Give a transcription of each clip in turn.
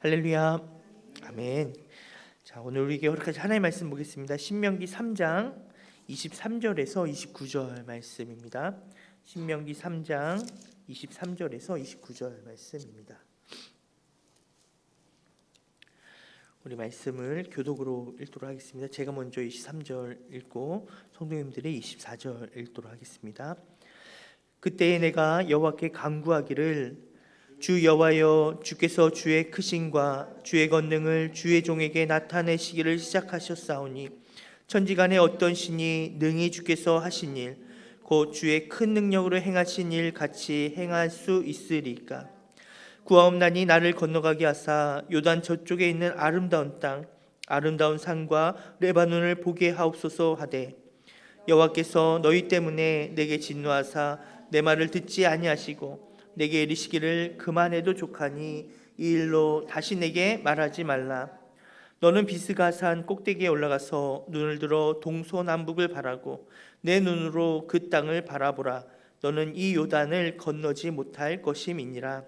할렐루야. 아멘. 자, 오늘 우리에게 허락하신 하나님의 말씀 보겠습니다. 신명기 3장 23절에서 29절 말씀입니다. 신명기 3장 23절에서 29절 말씀입니다. 우리 말씀을 교독으로 읽도록 하겠습니다. 제가 먼저 23절 읽고 성도님들이 24절 읽도록 하겠습니다. 그때에 내가 여호와께 간구하기를 주 여호와여, 주께서 주의 크심과 주의 권능을 주의 종에게 나타내시기를 시작하셨사오니 천지간에 어떤 신이 능히 주께서 하신 일 곧 주의 큰 능력으로 행하신 일 같이 행할 수 있으리까? 구하옵나니 나를 건너가게 하사 요단 저쪽에 있는 아름다운 땅 아름다운 산과 레바논을 보게 하옵소서 하되, 여호와께서 너희 때문에 내게 진노하사 내 말을 듣지 아니하시고 내게 이르시기를 그만해도 족하니 이 일로 다시 내게 말하지 말라. 너는 비스가산 꼭대기에 올라가서 눈을 들어 동서남북을 바라고 내 눈으로 그 땅을 바라보라. 너는 이 요단을 건너지 못할 것임이니라.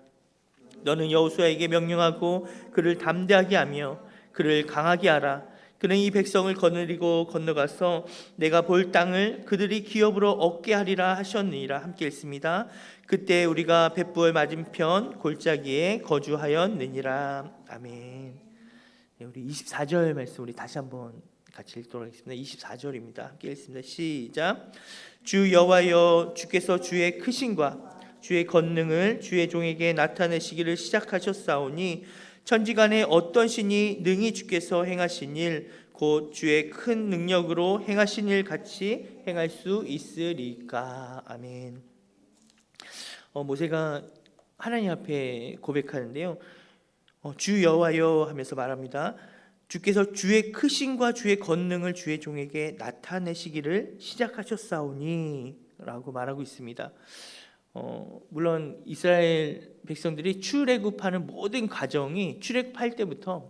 너는 여호수아에게 명령하고 그를 담대하게 하며 그를 강하게 하라. 그는 이 백성을 거느리고 건너가서 내가 볼 땅을 그들이 기업으로 얻게 하리라 하셨느니라. 함께 읽습니다. 그때 우리가 벳부엘 맞은편 골짜기에 거주하였느니라. 아멘. 네, 우리 24절 말씀 우리 다시 한번 같이 읽도록 하겠습니다. 24절입니다. 함께 읽습니다. 시작. 주 여호와여, 주께서 주의 크심과 주의 권능을 주의 종에게 나타내시기를 시작하셨사오니 천지간에 어떤 신이 능히 주께서 행하신 일 곧 주의 큰 능력으로 행하신 일 같이 행할 수 있으리까? 아멘. 모세가 하나님 앞에 고백하는데요, 주 여호와여 하면서 말합니다. 주께서 주의 크심과 주의 권능을 주의 종에게 나타내시기를 시작하셨사오니 라고 말하고 있습니다. 물론 이스라엘 백성들이 출애굽하는 모든 과정이 출애굽할 때부터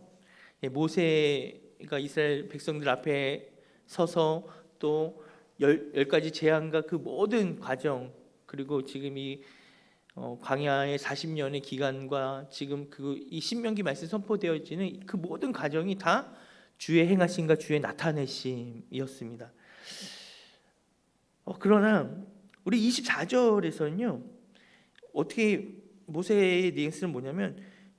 모세가 이스라엘 백성들 앞에 서서 또 열 가지 재앙과 그 모든 과정, 그리고 지금 이 광야의 40년의 기간과 지금 이 신명기 말씀 선포되어지는 그 모든 과정이 다 주의 행하심과 주의 나타내심이었습니다. 그러나 우리 24절에서는요, 어떻게 모세의 뉘앙스는 뭐냐면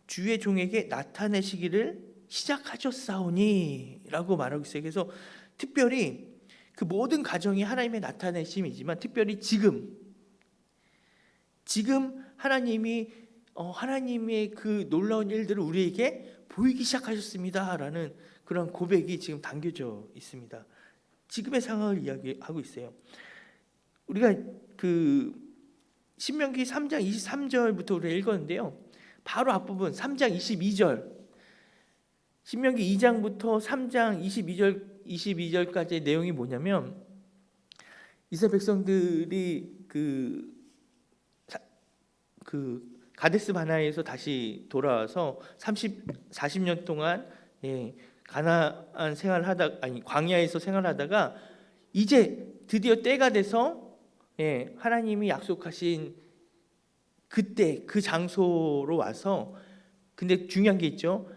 주의 종에게 나타내시기를 시작하셨사오니 라고 말하고 있어요. 그래서 특별히 그 모든 과정이 하나님의 나타내심이지만 특별히 지금 하나님이 하나님의 그 놀라운 일들을 우리에게 보이기 시작하셨습니다라는 그런 고백이 지금 담겨져 있습니다. 지금의 상황을 이야기하고 있어요. 우리가 그 신명기 3장 23절부터 우리가 읽었는데요, 바로 앞부분 3장 22절, 신명기 2장부터 3장 22절까지의 내용이 뭐냐면, 이스라엘 백성들이 그 가데스 바네아에서 다시 돌아와서 40년 동안 가나안 광야에서 생활하다가 이제 드디어 때가 돼서 하나님이 약속하신 그때 그 장소로 와서, 근데 중요한 게 있죠.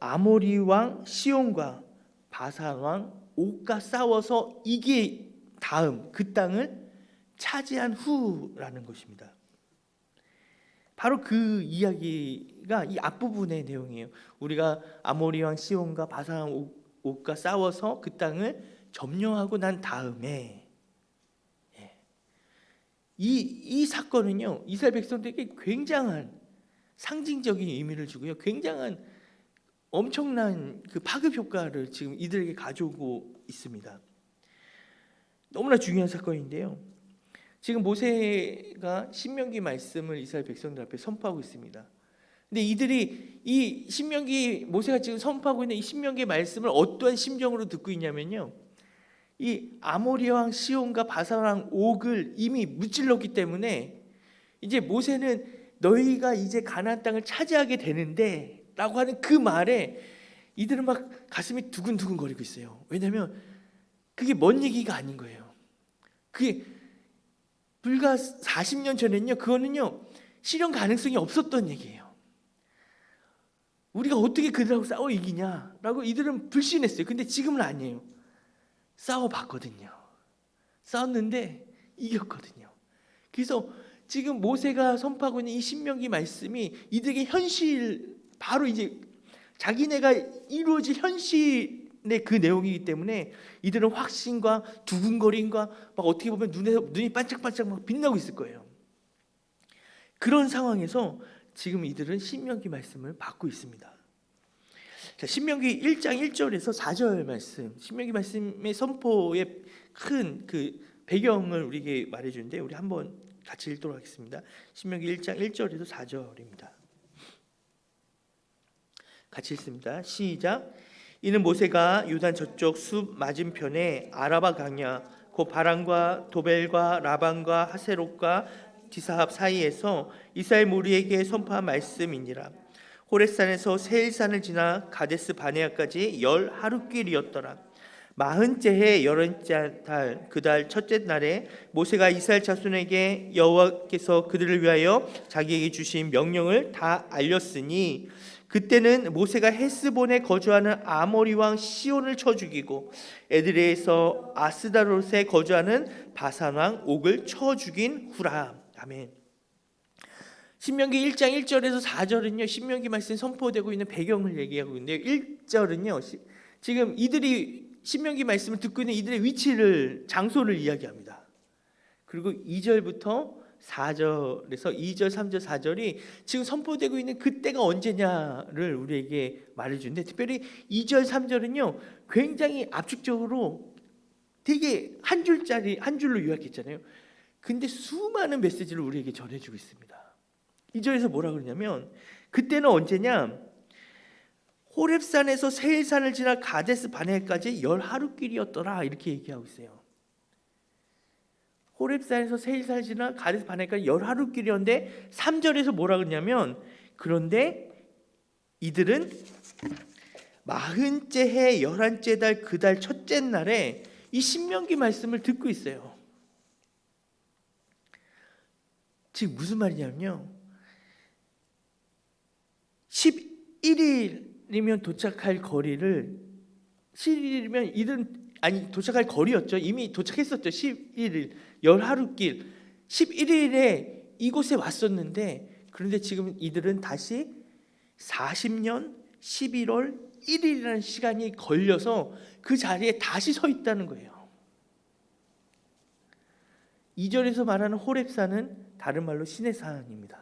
아모리 왕 시온과 바산 왕 옥과 싸워서 이게 다음 그 땅을 차지한 후라는 것입니다. 바로 그 이야기가 이 앞부분의 내용이에요. 우리가 아모리 왕 시온과 바산 왕 옥과 싸워서 그 땅을 점령하고 난 다음에 이 사건은요, 이스라엘 백성들에게 굉장한 상징적인 의미를 주고요, 굉장한 엄청난 그 파급 효과를 지금 이들에게 가져오고 있습니다. 너무나 중요한 사건인데요, 지금 모세가 신명기 말씀을 이스라엘 백성들 앞에 선포하고 있습니다. 근데 이들이 이 신명기, 모세가 지금 선포하고 있는 이 신명기 말씀을 어떠한 심정으로 듣고 있냐면요, 이 아모리 왕 시온과 바산 왕 옥을 이미 무찔렀기 때문에 이제 모세는 너희가 이제 가나안 땅을 차지하게 되는데 라고 하는 그 말에 이들은 막 가슴이 두근두근 거리고 있어요. 왜냐하면 그게 먼 얘기가 아닌 거예요. 그게 불과 40년 전에는요, 그거는요 실현 가능성이 없었던 얘기예요. 우리가 어떻게 그들하고 싸워 이기냐라고 이들은 불신했어요. 근데 지금은 아니에요. 싸워봤거든요. 싸웠는데 이겼거든요. 그래서 지금 모세가 선포하고 있는 이 신명기 말씀이 이들에게 현실, 바로 이제 자기네가 이루어질 현실의 그 내용이기 때문에 이들은 확신과 두근거림과 막 어떻게 보면 눈이 반짝반짝 막 빛나고 있을 거예요. 그런 상황에서 지금 이들은 신명기 말씀을 받고 있습니다. 자, 신명기 1장 1절에서 4절 말씀, 신명기 말씀의 선포의 큰 그 배경을 우리에게 말해주는데 우리 한번 같이 읽도록 하겠습니다. 신명기 1장 1절에서 4절입니다. 같이 읽습니다. 시작. 이는 모세가 요단 저쪽 숲 맞은편에 아라바 강야 곧 바란과 도벨과 라반과 하세롯과 디사합 사이에서 이스라엘 무리에게 선포한 말씀이니라. 호렙산에서 세일산을 지나 가데스 바네아까지 10하루길이었더라. 40째 해 11째 달 그 달 첫째 날에 모세가 이스라엘 자손에게 여호와께서 그들을 위하여 자기에게 주신 명령을 다 알렸으니 그때는 모세가 헤스본에 거주하는 아모리 왕 시온을 쳐 죽이고 에드레에서 아스다롯에 거주하는 바산 왕 옥을 쳐 죽인 후라. 아멘. 신명기 1장 1절에서 4절은요 신명기 말씀이 선포되고 있는 배경을 얘기하고 있는데요. 1절은요 지금 이들이 신명기 말씀을 듣고 있는 이들의 위치를, 장소를 이야기합니다. 그리고 2절부터 4절에서 2절, 3절, 4절이 지금 선포되고 있는 그때가 언제냐를 우리에게 말해주는데, 특별히 2절, 3절은요 굉장히 압축적으로 되게 한 줄짜리, 한 줄로 요약했잖아요. 근데 수많은 메시지를 우리에게 전해주고 있습니다. 2절에서 뭐라 그러냐면 그때는 언제냐, 호렙산에서 세일산을 지나 가데스 바네아까지 10하루길이었더라 이렇게 얘기하고 있어요. 호렙산에서 세일산을 지나 가데스 바네아까지 10하루길이었는데 3절에서 뭐라 그러냐면 그런데 이들은 40째 해 11째 달 그 달 첫째 날에 이 신명기 말씀을 듣고 있어요. 지금 무슨 말이냐면요, 11일이면 도착할 거리를, 11일이면 이들은 도착할 거리였죠. 이미 도착했었죠. 11일 10하루길 11일에 이곳에 왔었는데, 그런데 지금 이들은 다시 40년 11월 1일이라는 시간이 걸려서 그 자리에 다시 서 있다는 거예요. 2절에서 말하는 호렙산은 다른 말로 시내산입니다.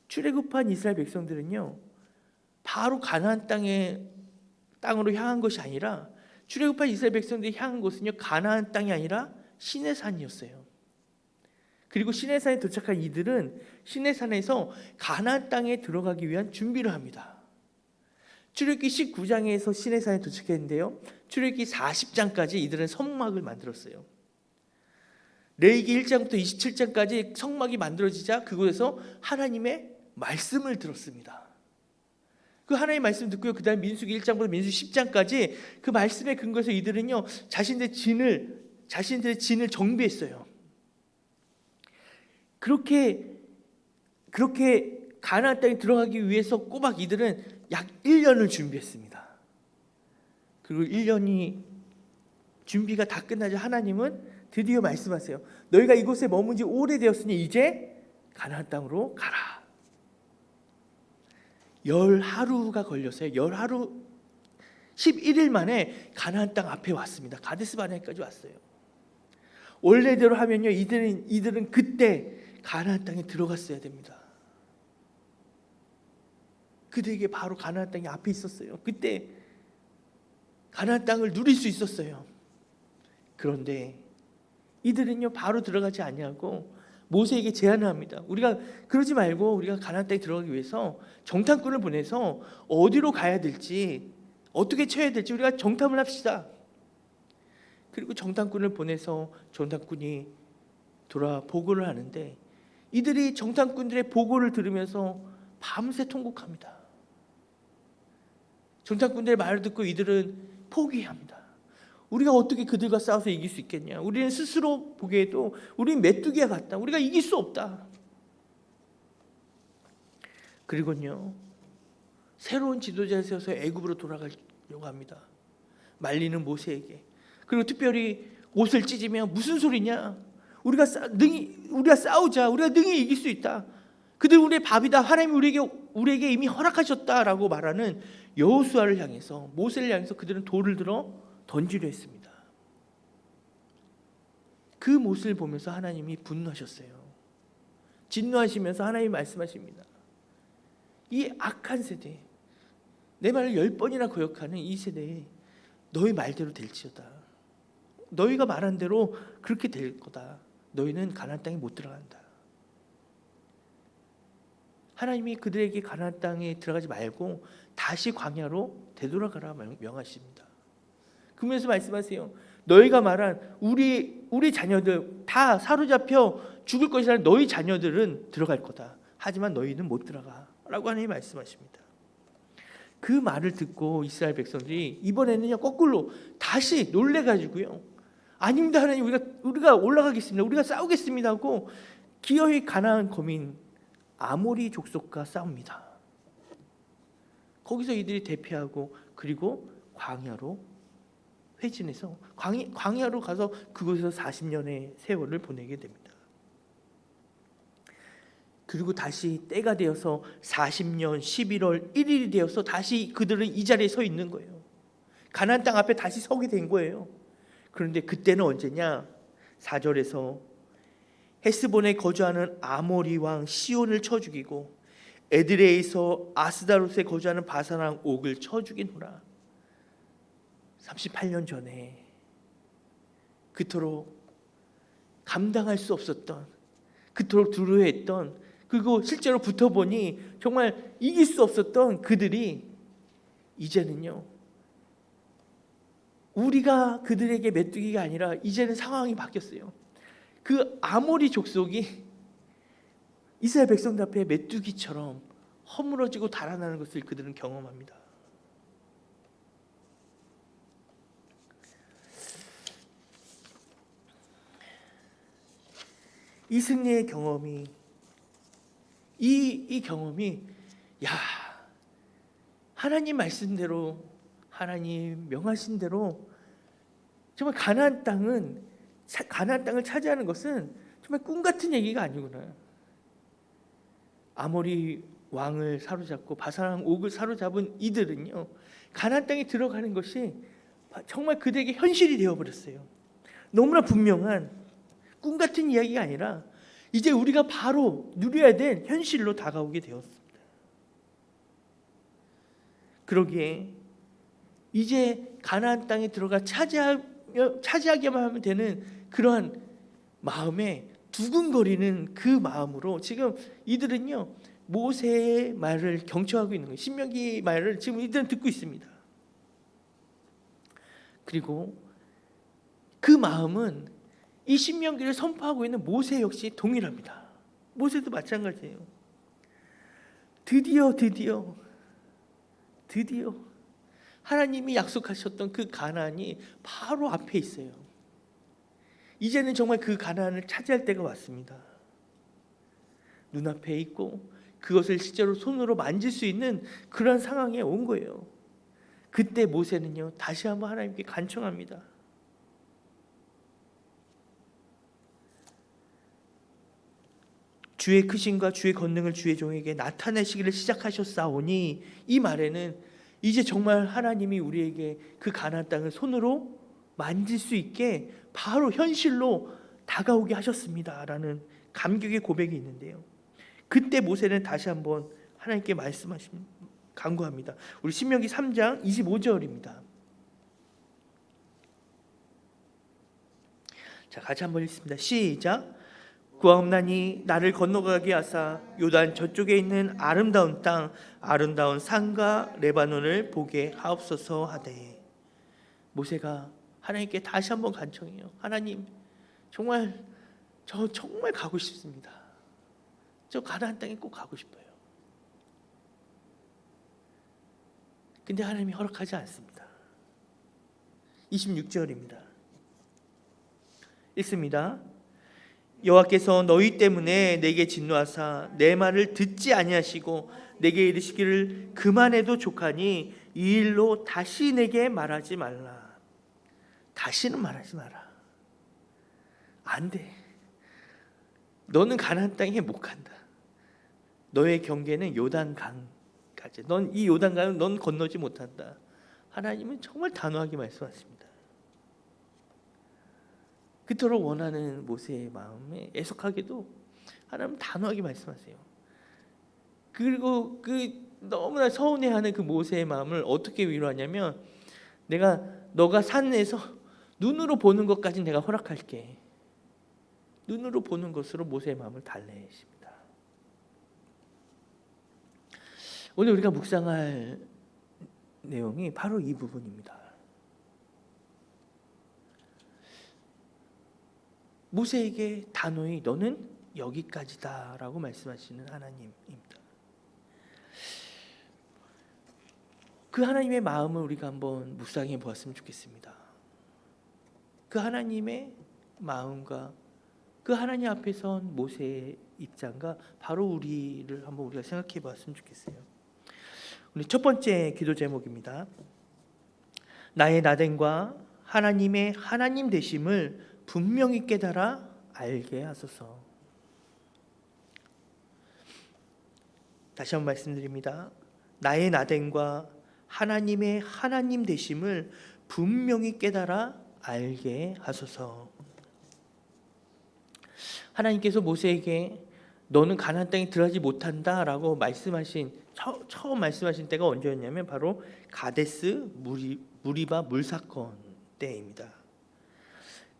출애굽한 이스라엘 백성들은요 바로 가나안 땅으로 향한 것이 아니라, 출애굽한 이스라엘 백성들이 향한 곳은요 가나안 땅이 아니라 시내산이었어요. 그리고 시내산에 도착한 이들은 시내산에서 가나안 땅에 들어가기 위한 준비를 합니다. 출애굽기 19장에서 시내산에 도착했는데요, 출애굽기 40장까지 이들은 성막을 만들었어요. 레위기 1장부터 27장까지 성막이 만들어지자 그곳에서 하나님의 말씀을 들었습니다. 그 하나님의 말씀 듣고요, 그 다음 민수기 1장부터 민수기 10장까지 그 말씀에 근거해서 이들은요 자신들의 진을 정비했어요. 그렇게 가나안 땅에 들어가기 위해서 꼬박 이들은 약 1년을 준비했습니다. 그리고 1년이 준비가 다 끝나자 하나님은 드디어 말씀하세요. 너희가 이곳에 머문 지 오래되었으니 이제 가나안 땅으로 가라. 10하루가 걸렸어요. 10하루 11일 만에 가나안 땅 앞에 왔습니다. 가데스 바네아까지 왔어요. 원래대로 하면요 이들은 그때 가나안 땅에 들어갔어야 됩니다. 그들에게 바로 가나안 땅이 앞에 있었어요. 그때 가나안 땅을 누릴 수 있었어요. 그런데 이들은요 바로 들어가지 아니하고 모세에게 제안을 합니다. 우리가 그러지 말고 우리가 가나안 땅에 들어가기 위해서 정탐꾼을 보내서 어디로 가야 될지, 어떻게 쳐야 될지 우리가 정탐을 합시다. 그리고 정탐꾼을 보내서 정탐꾼이 돌아 보고를 하는데, 이들이 정탐꾼들의 보고를 들으면서 밤새 통곡합니다. 정탐꾼들의 말을 듣고 이들은 포기합니다. 우리가 어떻게 그들과 싸워서 이길 수 있겠냐? 우리는 스스로 보기에도 우리는 메뚜기와 같다. 우리가 이길 수 없다. 그리고요 새로운 지도자를 세워서 애굽으로 돌아가려고 합니다. 말리는 모세에게. 그리고 특별히 옷을 찢으면 무슨 소리냐? 우리가 싸우자. 우리가 능히 이길 수 있다. 그들 우리의 밥이다. 하나님이 우리에게 이미 허락하셨다라고 말하는 여호수아를 향해서, 모세를 향해서 그들은 돌을 들어 던지려 했습니다. 그 모습을 보면서 하나님이 분노하셨어요. 진노하시면서 하나님이 말씀하십니다. 이 악한 세대, 내 말을 10번이나 거역하는 이 세대에 너희 말대로 될지어다. 너희가 말한 대로 그렇게 될 거다. 너희는 가나안 땅에 못 들어간다. 하나님이 그들에게 가나안 땅에 들어가지 말고 다시 광야로 되돌아가라 명하십니다. 그러면서 말씀하세요. 너희가 말한 우리 자녀들 다 사로잡혀 죽을 것이라는 너희 자녀들은 들어갈 거다. 하지만 너희는 못 들어가 라고 하나님이 말씀하십니다. 그 말을 듣고 이스라엘 백성들이 이번에는요 거꾸로 다시 놀래가지고요, 아닙니다 하나님, 우리가 올라가겠습니다, 우리가 싸우겠습니다 하고 기어이 가나안 거민 아모리 족속과 싸웁니다. 거기서 이들이 대피하고 그리고 광야로 회진해서 광야로 가서 그곳에서 40년의 세월을 보내게 됩니다. 그리고 다시 때가 되어서 40년 11월 1일이 되어서 다시 그들은 이 자리에 서 있는 거예요. 가나안 땅 앞에 다시 서게 된 거예요. 그런데 그때는 언제냐? 4절에서 헤스본에 거주하는 아모리 왕 시온을 쳐 죽이고 에드레이에서 아스다롯에 거주하는 바산 왕 옥을 쳐 죽이노라. 38년 전에 그토록 감당할 수 없었던, 그토록 두려워했던, 그리고 실제로 붙어보니 정말 이길 수 없었던 그들이 이제는요, 우리가 그들에게 메뚜기가 아니라 이제는 상황이 바뀌었어요. 그 아모리 족속이 이스라엘 백성들 앞에 메뚜기처럼 허물어지고 달아나는 것을 그들은 경험합니다. 이 승리의 경험이, 이 경험이, 야, 하나님 말씀대로, 하나님 명하신 대로 정말 가나안 땅을 차지하는 것은 정말 꿈 같은 얘기가 아니구나. 아모리 왕을 사로잡고 바산 왕 옥을 사로잡은 이들은요, 가나안 땅에 들어가는 것이 정말 그들에게 현실이 되어버렸어요. 너무나 분명한 꿈 같은 이야기가 아니라 이제 우리가 바로 누려야 될 현실로 다가오게 되었습니다. 그러기에 이제 가나안 땅에 들어가 차지하기만 하면 되는 그러한 마음에 두근거리는 그 마음으로 지금 이들은요 모세의 말을 경청하고 있는 거예요. 신명기 말을 지금 이들은 듣고 있습니다. 그리고 그 마음은 이 신명기를 선포하고 있는 모세 역시 동일합니다. 모세도 마찬가지예요. 드디어 하나님이 약속하셨던 그 가나안이 바로 앞에 있어요. 이제는 정말 그 가나안을 차지할 때가 왔습니다. 눈앞에 있고 그것을 실제로 손으로 만질 수 있는 그런 상황에 온 거예요. 그때 모세는요 다시 한번 하나님께 간청합니다. 주의 크신과 주의 권능을 주의 종에게 나타내시기를 시작하셨사오니, 이 말에는 이제 정말 하나님이 우리에게 그 가나안 땅을 손으로 만질 수 있게 바로 현실로 다가오게 하셨습니다라는 감격의 고백이 있는데요. 그때 모세는 다시 한번 하나님께 간구합니다. 우리 신명기 3장 25절입니다. 자, 같이 한번 읽습니다. 시작. 구하옵나니 나를 건너가게 하사 요단 저쪽에 있는 아름다운 땅, 아름다운 산과 레바논을 보게 하옵소서 하되. 모세가 하나님께 다시 한번 간청해요. 하나님, 정말 저 정말 가고 싶습니다. 저 가나안 땅에 꼭 가고 싶어요. 근데 하나님이 허락하지 않습니다. 26절입니다. 읽습니다. 여호와께서 너희 때문에 내게 진노하사 내 말을 듣지 아니하시고 내게 이르시기를 그만해도 족하니 이 일로 다시 내게 말하지 말라. 다시는 말하지 마라. 안 돼. 너는 가나안 땅에 못 간다. 너의 경계는 요단강까지. 넌 이 요단강을 넌 건너지 못한다. 하나님은 정말 단호하게 말씀하십니다. 그토록 원하는 모세의 마음에 애석하게도 하나님은 단호하게 말씀하세요. 그리고 그 너무나 서운해하는 그 모세의 마음을 어떻게 위로하냐면, 너가 산에서 눈으로 보는 것까지 내가 허락할게. 눈으로 보는 것으로 모세의 마음을 달래십니다. 오늘 우리가 묵상할 내용이 바로 이 부분입니다. 모세에게 단호히 너는 여기까지다라고 말씀하시는 하나님입니다. 그 하나님의 마음을 우리가 한번 묵상해 보았으면 좋겠습니다. 그 하나님의 마음과 그 하나님 앞에 선 모세의 입장과 바로 우리를 한번 우리가 생각해 보았으면 좋겠어요. 우리 첫 번째 기도 제목입니다. 나의 나됨과 하나님의 하나님 되심을 분명히 깨달아 알게 하소서. 다시 한번 말씀드립니다. 나의 나됨과 하나님의 하나님 되심을 분명히 깨달아 알게 하소서. 하나님께서 모세에게 너는 가나안 땅에 들어가지 못한다라고 처음 말씀하신 때가 언제였냐면 바로 가데스 무리바 물 사건 때입니다.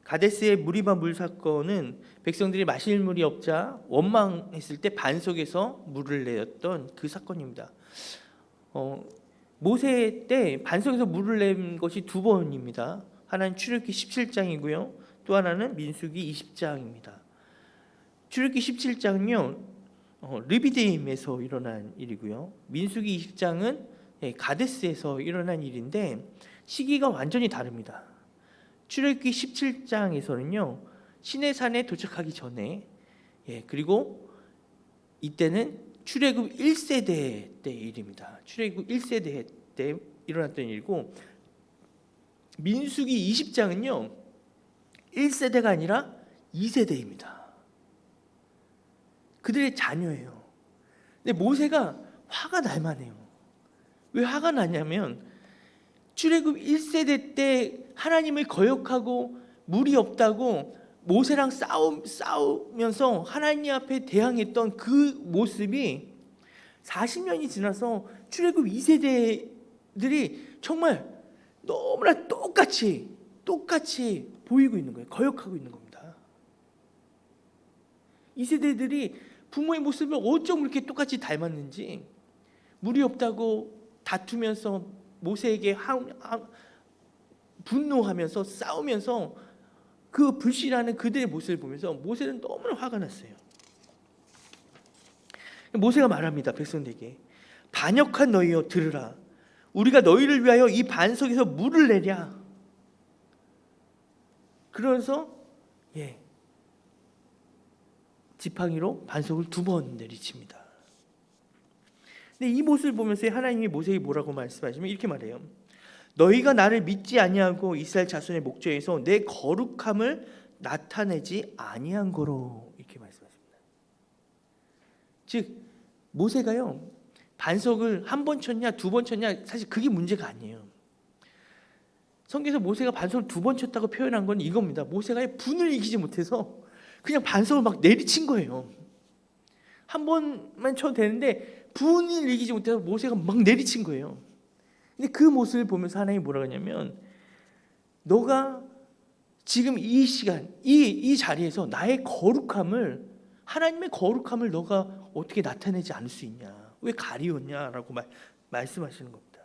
가데스의 무리바 물 사건은 백성들이 마실 물이 없자 원망했을 때 반석에서 물을 내었던 그 사건입니다. 모세 때 반석에서 물을 낸 것이 두 번입니다. 하나는 출애굽기 17장이고요. 또 하나는 민수기 20장입니다. 출애굽기 17장은요 르비딤에서 일어난 일이고요. 민수기 20장은 가데스에서 일어난 일인데 시기가 완전히 다릅니다. 출애굽기 17장에서는요 시내산에 도착하기 전에 그리고 이때는 출애굽 1세대 때 일입니다. 출애굽 1세대 때 일어났던 일이고, 민수기 20장은요 1세대가 아니라 2세대입니다. 그들의 자녀예요. 근데 모세가 화가 날 만해요. 왜 화가 나냐면 출애굽 1세대 때 하나님을 거역하고 물이 없다고 모세랑 싸우면서 하나님 앞에 대항했던 그 모습이 40년이 지나서 출애굽 2세대들이 정말 너무나 똑같이 보이고 있는 거예요. 거역하고 있는 겁니다. 2세대들이 부모의 모습을 어쩜 그렇게 똑같이 닮았는지, 물이 없다고 다투면서 모세에게 분노하면서 싸우면서 그 불신하는 그들의 모습을 보면서 모세는 너무나 화가 났어요. 모세가 말합니다. 백성들에게 반역한 너희여 들으라. 우리가 너희를 위하여 이 반석에서 물을 내랴. 그러면서 지팡이로 반석을 2번 내리칩니다. 근데 이 모습을 보면서 하나님이 모세에게 뭐라고 말씀하시면 이렇게 말해요. 너희가 나를 믿지 아니하고 이스라엘 자손의 목전에서 내 거룩함을 나타내지 아니한 거로, 이렇게 말씀하십니다. 즉 모세가요 반석을 1번 쳤냐 2번 쳤냐 사실 그게 문제가 아니에요. 성경에서 모세가 반석을 2번 쳤다고 표현한 건 이겁니다. 모세가 분을 이기지 못해서 그냥 반석을 막 내리친 거예요. 1번만 쳐도 되는데 분을 이기지 못해서 모세가 막 내리친 거예요. 근데 그 모습을 보면서 하나님이 뭐라고 하냐면 너가 지금 이 시간 이 자리에서 나의 거룩함을, 하나님의 거룩함을 너가 어떻게 나타내지 않을 수 있냐, 왜 가리웠냐라고 말씀하시는 겁니다.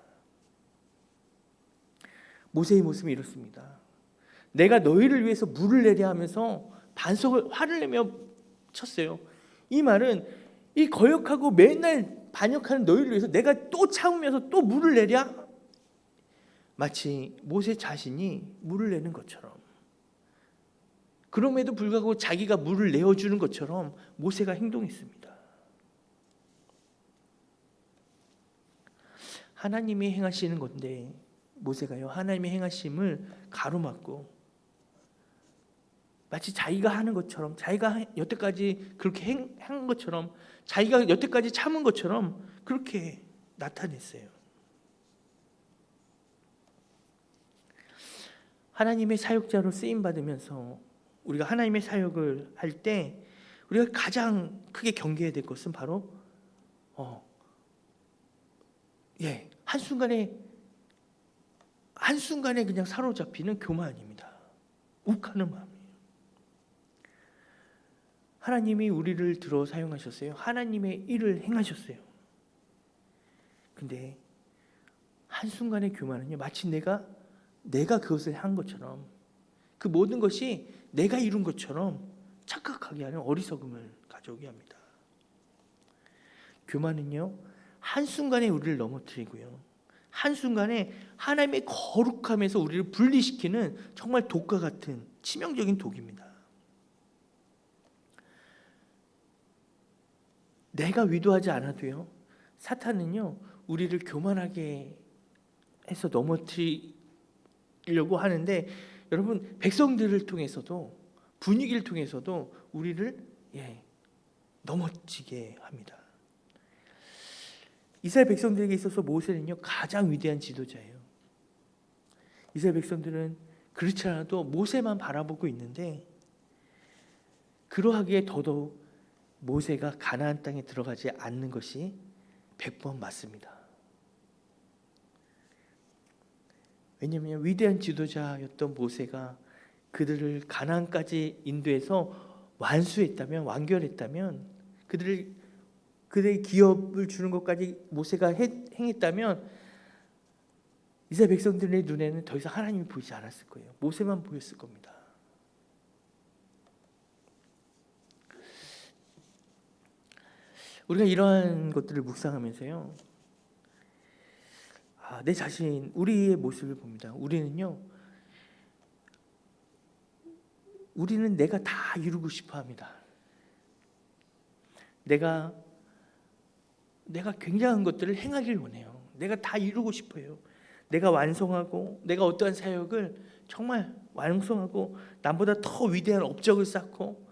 모세의 모습이 이렇습니다. 내가 너희를 위해서 물을 내려 하면서 반석을 화를 내며 쳤어요. 이 말은 이 거역하고 맨날 반역하는 너희를 위해서 내가 또 참으면서 또 물을 내랴? 마치 모세 자신이 물을 내는 것처럼 그럼에도 불구하고 자기가 물을 내어주는 것처럼 모세가 행동했습니다. 하나님이 행하시는 건데 모세가요, 하나님의 행하심을 가로막고 마치 자기가 하는 것처럼, 자기가 여태까지 그렇게 한 것처럼, 자기가 여태까지 참은 것처럼 그렇게 나타냈어요. 하나님의 사역자로 쓰임 받으면서 우리가 하나님의 사역을 할 때 우리가 가장 크게 경계해야 될 것은 바로 한순간에 그냥 사로잡히는 교만입니다. 욱하는 마음이에요. 하나님이 우리를 들어 사용하셨어요. 하나님의 일을 행하셨어요. 근데 한순간의 교만은요, 마치 내가 그것을 한 것처럼, 그 모든 것이 내가 이룬 것처럼 착각하게 하는 어리석음을 가져오게 합니다. 교만은요, 한순간에 우리를 넘어뜨리고요, 한순간에 하나님의 거룩함에서 우리를 분리시키는 정말 독과 같은 치명적인 독입니다. 내가 위도하지 않아도요, 사탄은요, 우리를 교만하게 해서 넘어뜨리려고 하는데, 여러분, 백성들을 통해서도, 분위기를 통해서도 우리를 넘어지게 합니다. 이스라엘 백성들에게 있어서 모세는요, 가장 위대한 지도자예요. 이스라엘 백성들은 그렇지 않아도 모세만 바라보고 있는데, 그러하기에 더더욱 모세가 가나안 땅에 들어가지 않는 것이 100번 맞습니다. 왜냐하면 위대한 지도자였던 모세가 그들을 가나안까지 인도해서 완결했다면, 그들의 기업을 주는 것까지 모세가 행했다면, 이스라엘 백성들의 눈에는 더 이상 하나님이 보이지 않았을 거예요. 모세만 보였을 겁니다. 우리가 이러한 것들을 묵상하면서요, 내 자신, 우리의 모습을 봅니다. 우리는 내가 다 이루고 싶어 합니다. 내가 굉장한 것들을 행하길 원해요. 내가 다 이루고 싶어요. 내가 완성하고, 내가 어떠한 사역을 정말 완성하고, 남보다 더 위대한 업적을 쌓고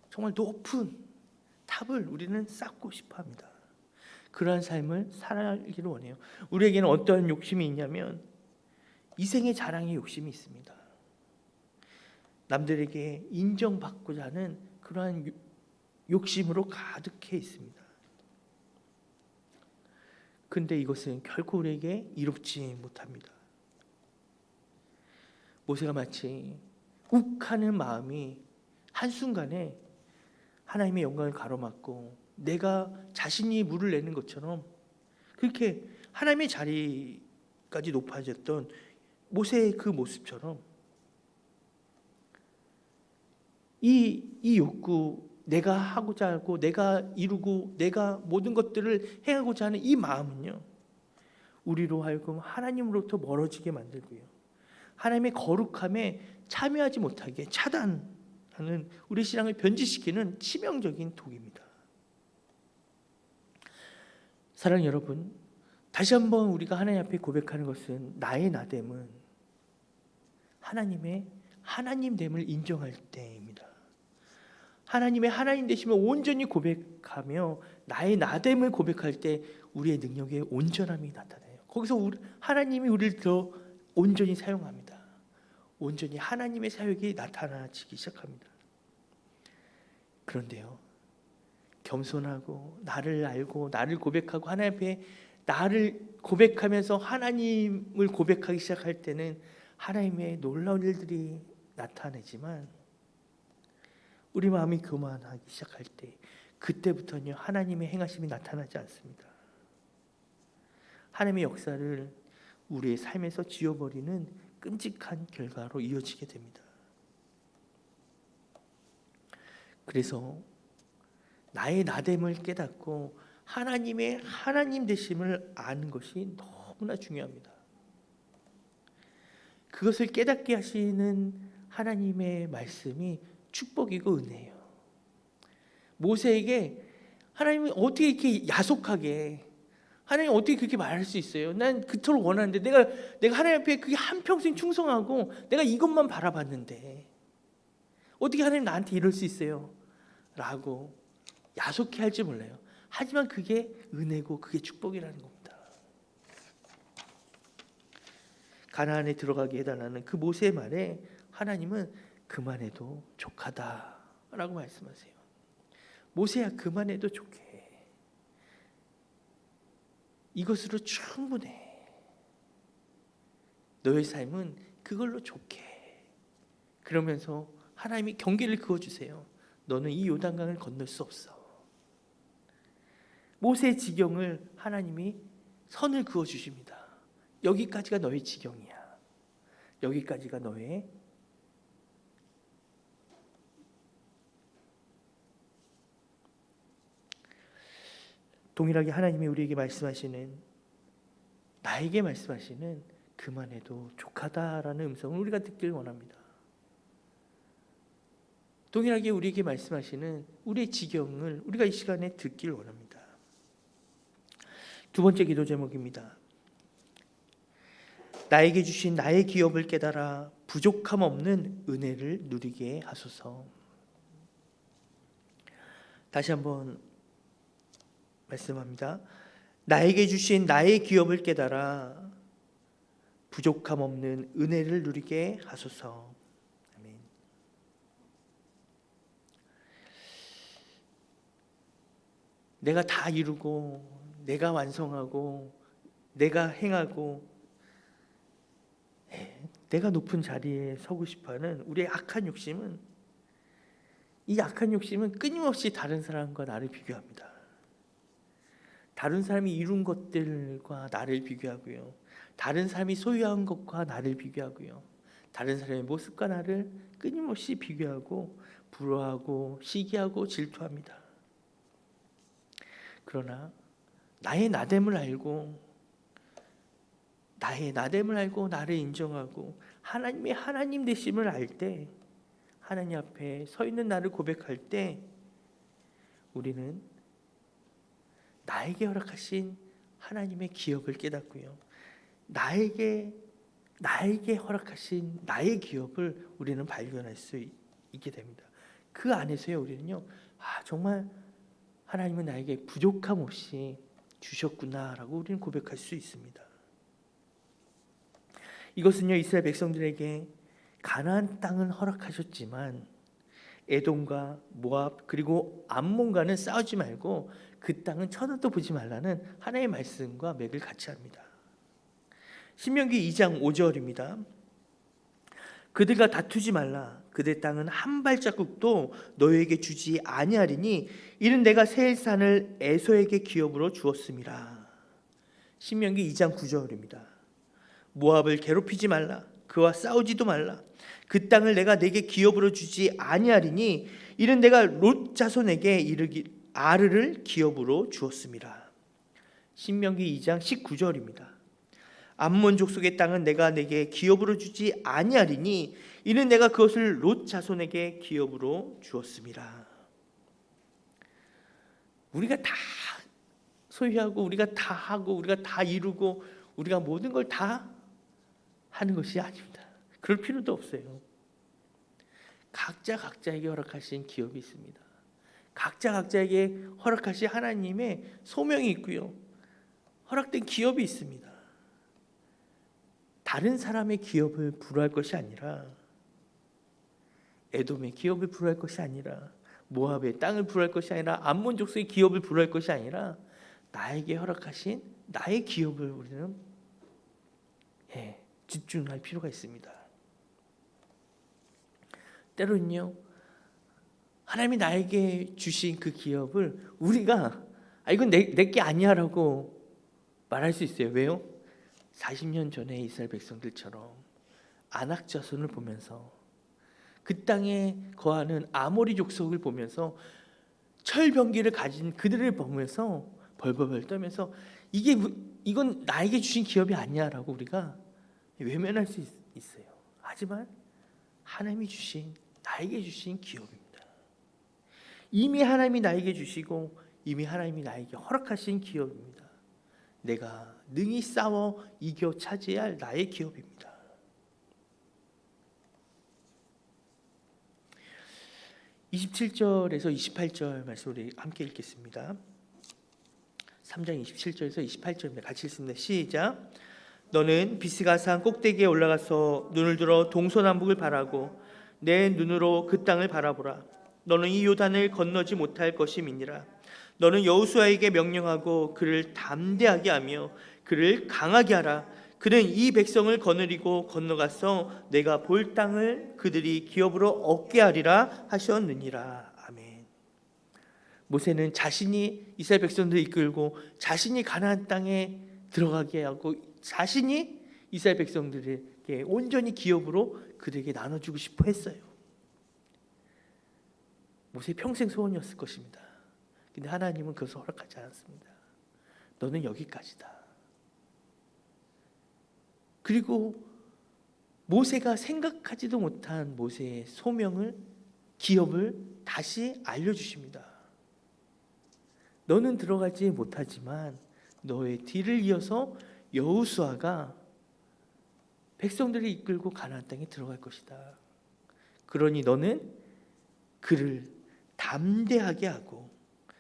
정말 높은 탑을 우리는 쌓고 싶어 합니다. 그러한 삶을 살아가기를 원해요. 우리에게는 어떠한 욕심이 있냐면 이생의 자랑의 욕심이 있습니다. 남들에게 인정받고자 하는 그러한 욕심으로 가득해 있습니다. 근데 이것은 결코 우리에게 이롭지 못합니다. 모세가 마치 욱하는 마음이 한순간에 하나님의 영광을 가로막고 내가 자신이 물을 내는 것처럼 그렇게 하나님의 자리까지 높아졌던 모세의 그 모습처럼 이 욕구, 내가 하고자 하고 내가 이루고 내가 모든 것들을 행하고자 하는 이 마음은요, 우리로 하여금 하나님으로부터 멀어지게 만들고요, 하나님의 거룩함에 참여하지 못하게 차단하는, 우리 신앙을 변질시키는 치명적인 독입니다. 사랑하는 여러분, 다시 한번 우리가 하나님 앞에 고백하는 것은 나의 나됨은 하나님됨을 인정할 때입니다. 하나님의 하나님 되심을 온전히 고백하며 나의 나됨을 고백할 때 우리의 능력에 온전함이 나타나요. 거기서 하나님이 우리를 더 온전히 사용합니다. 온전히 하나님의 사역이 나타나지기 시작합니다. 그런데요, 겸손하고 나를 알고 나를 고백하고 하나님 앞에 나를 고백하면서 하나님을 고백하기 시작할 때는 하나님의 놀라운 일들이 나타나지만, 우리 마음이 교만하기 시작할 때 그때부터는요, 하나님의 행하심이 나타나지 않습니다. 하나님의 역사를 우리의 삶에서 지워버리는 끔찍한 결과로 이어지게 됩니다. 그래서 나의 나됨을 깨닫고 하나님의 하나님 되심을 아는 것이 너무나 중요합니다. 그것을 깨닫게 하시는 하나님의 말씀이 축복이고 은혜예요. 모세에게 하나님이 어떻게 이렇게 야속하게, 하나님 어떻게 그렇게 말할 수 있어요? 난 그토록 원하는데, 내가 하나님 앞에 그게 한평생 충성하고 내가 이것만 바라봤는데 어떻게 하나님 나한테 이럴 수 있어요? 라고 야속해 할지 몰라요. 하지만 그게 은혜고 그게 축복이라는 겁니다. 가나안에 들어가게 해달라는 그 모세의 말에 하나님은 그만해도 족하다라고 말씀하세요. 모세야, 그만해도 족해. 이것으로 충분해. 너의 삶은 그걸로 족해. 그러면서 하나님이 경계를 그어주세요. 너는 이 요단강을 건널 수 없어. 모세의 지경을 하나님이 선을 그어주십니다. 여기까지가 너의 지경이야. 여기까지가 너의 동일하게 하나님이 우리에게 말씀하시는, 나에게 말씀하시는 그만해도 족하다라는 음성을 우리가 듣길 원합니다. 동일하게 우리에게 말씀하시는 우리의 지경을 우리가 이 시간에 듣길 원합니다. 두 번째 기도 제목입니다. 나에게 주신 나의 기업을 깨달아 부족함 없는 은혜를 누리게 하소서. 다시 한번 말씀합니다. 나에게 주신 나의 기업을 깨달아 부족함 없는 은혜를 누리게 하소서. 아멘. 내가 다 이루고 내가 완성하고 내가 행하고 내가 높은 자리에 서고 싶어하는 우리의 악한 욕심은, 이 악한 욕심은 끊임없이 다른 사람과 나를 비교합니다. 다른 사람이 이룬 것들과 나를 비교하고요. 다른 사람이 소유한 것과 나를 비교하고요. 다른 사람의 모습과 나를 끊임없이 비교하고 부러워하고 시기하고 질투합니다. 그러나 나의 나됨을 알고 나를 인정하고 하나님의 하나님 되심을 알 때, 하나님 앞에 서 있는 나를 고백할 때 우리는 나에게 허락하신 하나님의 기업을 깨닫고요. 나에게 허락하신 나의 기업을 우리는 발견할 수 있게 됩니다. 그 안에서요, 우리는요, 정말 하나님은 나에게 부족함 없이 주셨구나라고 우리는 고백할 수 있습니다. 이것은요, 이스라엘 백성들에게 가나안 땅은 허락하셨지만 에돔과 모압 그리고 암몬과는 싸우지 말고 그 땅은 쳐다도 보지 말라는 하나님의 말씀과 맥을 같이 합니다. 신명기 2장 5절입니다. 그들과 다투지 말라. 그들 땅은 한 발자국도 너희에게 주지 아니하리니 이는 내가 세일산을 에서에게 기업으로 주었음이라. 신명기 2장 9절입니다. 모압을 괴롭히지 말라. 그와 싸우지도 말라. 그 땅을 내가 내게 기업으로 주지 아니하리니 이는 내가 롯 자손에게 아르를 기업으로 주었음이라. 신명기 2장 19절입니다. 암몬 족속의 땅은 내가 내게 기업으로 주지 아니하리니 이는 내가 그것을 롯 자손에게 기업으로 주었음이라. 우리가 다 소유하고 우리가 다 하고 우리가 다 이루고 우리가 모든 걸 다 하는 것이 아닙니다. 그럴 필요도 없어요. 각자에게 허락하신 기업이 있습니다. 각자에게 허락하신 하나님의 소명이 있고요. 허락된 기업이 있습니다. 다른 사람의 기업을 불허할 것이 아니라, 에돔의 기업을 불허할 것이 아니라, 모압의 땅을 불허할 것이 아니라, 암몬 족속의 기업을 불허할 것이 아니라 나에게 허락하신 나의 기업을 우리는 집중할 필요가 있습니다. 때로는요, 하나님이 나에게 주신 그 기업을 우리가 이건 내게 아니야라고 말할 수 있어요. 왜요? 40년 전에 이스라엘 백성들처럼 아낙 자손을 보면서 그 땅에 거하는 아모리 족속을 보면서 철병기를 가진 그들을 보면서 벌벌벌 떨면서 이건 나에게 주신 기업이 아니야라고 우리가 외면할 수 있어요. 하지만 하나님이 주신 나에게 주신 기업입니다. 이미 하나님이 나에게 주시고 이미 하나님이 나에게 허락하신 기업입니다. 내가 능히 싸워 이겨 차지해야 할 나의 기업입니다. (27절에서 28절) 말씀 우리 함께 읽겠습니다. 3장 27절에서 28절입니다. 같이 읽습니다. 시작. 너는 비스가산 꼭대기에 올라가서 눈을 들어 동서남북을 바라고 내 눈으로 그 땅을 바라보라. 너는 이 요단을 건너지 못할 것임이니라. 너는 여호수아에게 명령하고 그를 담대하게 하며 그를 강하게 하라. 그는 이 백성을 거느리고 건너가서 내가 볼 땅을 그들이 기업으로 얻게 하리라 하셨느니라. 아멘. 모세는 자신이 이스라엘 백성들을 이끌고 자신이 가나안 땅에 들어가게 하고 자신이 이스라엘 백성들에게 온전히 기업으로 그들에게 나눠주고 싶어 했어요. 모세의 평생 소원이었을 것입니다. 근데 하나님은 그것을 허락하지 않았습니다. 너는 여기까지다. 그리고 모세가 생각하지도 못한 모세의 소명을, 기업을 다시 알려주십니다. 너는 들어가지 못하지만 너의 뒤를 이어서 여호수아가 백성들을 이끌고 가나안 땅에 들어갈 것이다. 그러니 너는 그를 담대하게 하고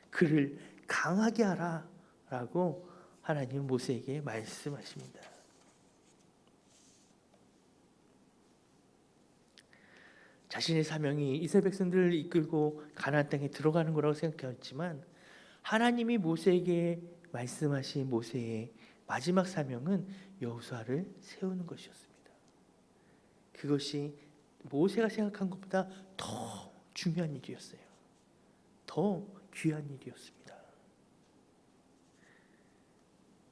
그를 강하게 하라 라고 하나님은 모세에게 말씀하십니다. 자신의 사명이 이스라엘 백성들을 이끌고 가나안 땅에 들어가는 거라고 생각했지만 하나님이 모세에게 말씀하신 모세의 마지막 사명은 여호수아를 세우는 것이었습니다. 그것이 모세가 생각한 것보다 더 중요한 일이었어요. 더 귀한 일이었습니다.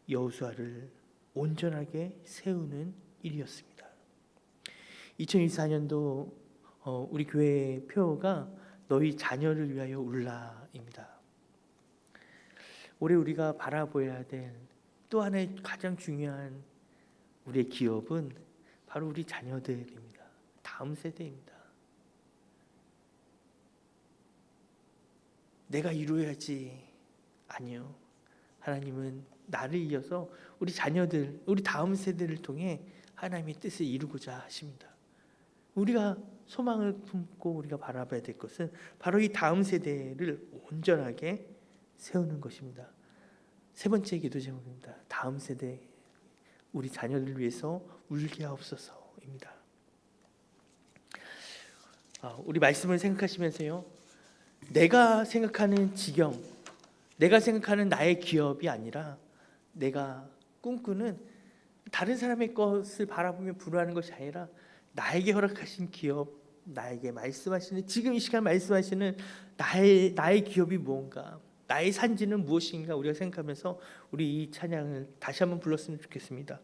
여호수아를 온전하게 세우는 일이었습니다. 2024년도 우리 교회의 표어가 너희 자녀를 위하여 울라입니다. 올해 우리가 바라보아야 될 또 하나의 가장 중요한 우리의 기업은 바로 우리 자녀들입니다. 다음 세대입니다. 내가 이루어야지. 아니요. 하나님은 나를 이어서 우리 자녀들, 우리 다음 세대를 통해 하나님의 뜻을 이루고자 하십니다. 우리가 소망을 품고 우리가 바라봐야 될 것은 바로 이 다음 세대를 온전하게 세우는 것입니다. 세 번째 기도 제목입니다. 다음 세대, 우리 자녀를 위해서 울게 하옵소서입니다. 우리 말씀을 생각하시면서요, 내가 생각하는 지경, 내가 생각하는 나의 기업이 아니라 내가 꿈꾸는 다른 사람의 것을 바라보며 부러워하는 것이 아니라 나에게 허락하신 기업, 나에게 말씀하시는, 지금 이 시간 말씀하시는 나의 기업이 무언가, 나의 산지는 무엇인가 우리가 생각하면서 우리 이 찬양을 다시 한번 불렀으면 좋겠습니다.